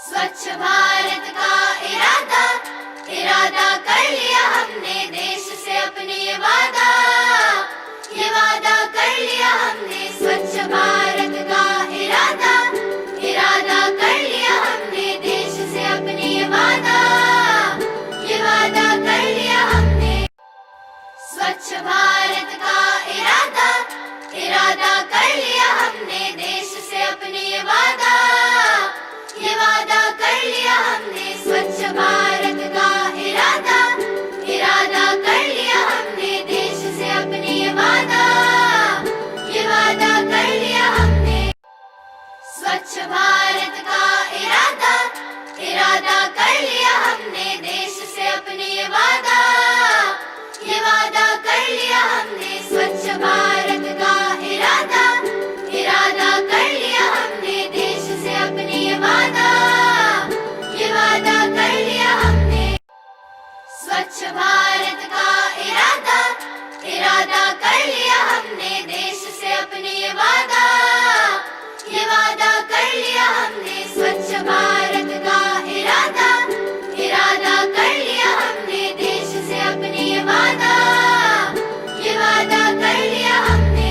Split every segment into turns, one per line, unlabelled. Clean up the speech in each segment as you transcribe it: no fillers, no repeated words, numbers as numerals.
स्वच्छ भारत का इरादा इरादा कर लिया हमने, देश से अपने ये वादा कर लिया हमने। स्वच्छ भारत का इरादा इरादा कर लिया हमने, देश से अपने ये वादा कर लिया हमने। स्वच्छ भारत का इरादा इरादा कर लिया हमने, देश से अपने ये वादा कर लिया हमने। स्वच्छ भारत का इरादा इरादा कर लिया हमने, देश से अपने ये वादा कर लिया हमने। स्वच्छ भारत का इरादा इरादा कर लिया हमने, देश से अपने ये वादा कर लिया हमने। स्वच्छ भारत का इरादा इरादा कर लिया हमने, देश से अपने ये वादा कर लिया हमने। स्वच्छ भारत का इरादा इरादा कर लिया हमने, देश से अपने ये वादा कर लिया हमने। स्वच्छ भारत का इरादा इरादा कर लिया हमने, देश से अपने ये वादा कर लिया हमने।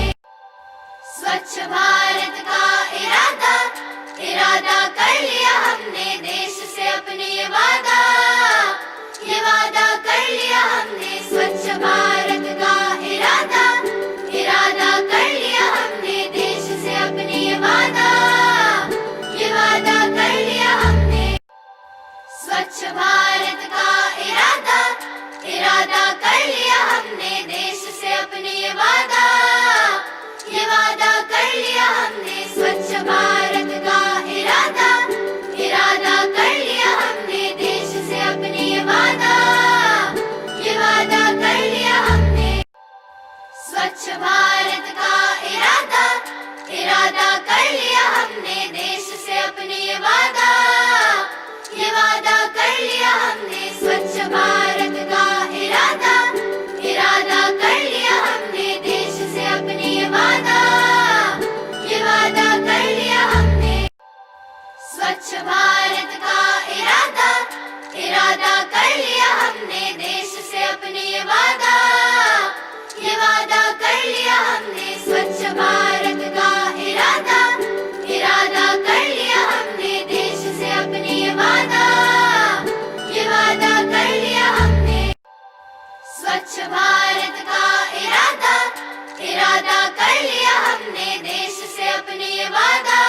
स्वच्छ भारत का इरादा इरादा कर लिया हमने, देश से अपने ये वादा कर लिया हमने। स्वच्छ भारत का इरादा इरादा कर लिया हमने, देश से अपने ये वादा कर लिया हमने। स्वच्छ भारत का इरादा इरादा कर लिया हमने, देश से अपने ये वादा कर लिया हमने। स्वच्छ भारत का इरादा इरादा कर लिया हमने, देश से अपने ये वादा कर लिया हमने। स्वच्छ भारत का इरादा इरादा कर लिया हमने, देश से अपने ये वादा कर लिया हमने। स्वच्छ भारत का इरादा इरादा कर लिया हमने, देश से अपने ये वादा कर लिया हमने। स्वच्छ भारत का इरादा इरादा कर लिया हमने, देश से अपने ये वादा कर लिया हमने। स्वच्छ भारत का इरादा इरादा कर लिया हमने, देश से अपने ये वादा कर लिया हमने। स्वच्छ भारत का इरादा इरादा कर लिया हमने, देश से अपने ये वादा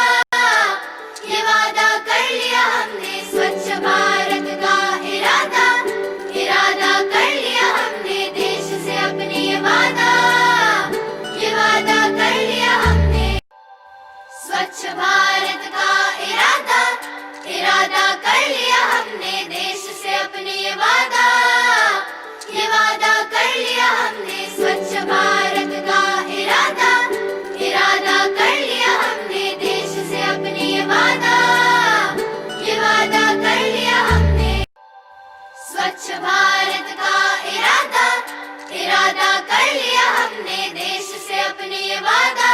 कर लिया हमने। स्वच्छ भारत का इरादा इरादा कर लिया हमने, देश से अपने ये वादा कर लिया हमने। स्वच्छ भारत का इरादा इरादा कर लिया हमने, देश से अपने ये वादा कर लिया हमने। स्वच्छ भारत का इरादा इरादा कर लिया हमने, देश से अपने ये वादा कर लिया हमने। स्वच्छ भारत का इरादा इरादा कर लिया हमने, देश से अपने ये वादा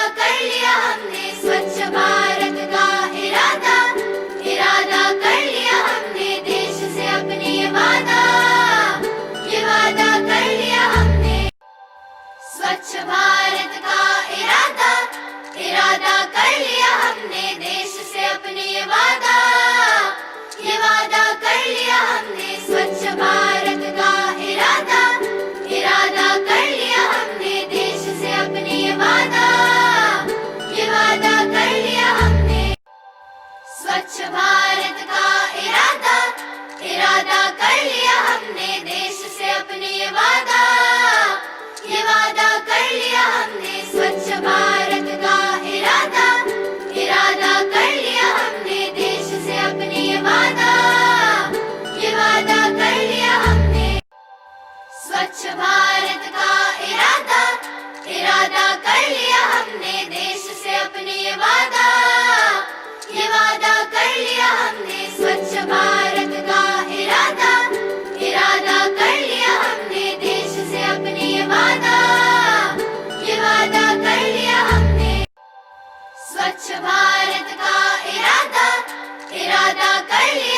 कर लिया हमने। स्वच्छ भारत का इरादा इरादा कर लिया हमने, देश से अपने ये वादा कर लिया हमने। स्वच्छ भारत का इरादा इरादा कर लिया हमने, देश से अपने ये वादा कर लिया हमने। स्वच्छ भारत का इरादा इरादा कर लिया हमने, देश से अपने ये वादा कर लिया हमने। स्वच्छ भारत का इरादा इरादा कर लिया हमने, देश से अपने ये वादा कर लिया हमने। स्वच्छ भारत का इरादा इरादा कर लिया हमने, देश से अपने ये वादा कर लिया हमने। स्वच्छ भारत का इरादा इरादा कर लिया हमने, देश से अपने ये वादा कर लिया हमने। स्वच्छ भारत का इरादा इरादा कर लिया हमने, देश से अपने ये वादा कर लिया हमने। स्वच्छ भारत का इरादा इरादा कर लिया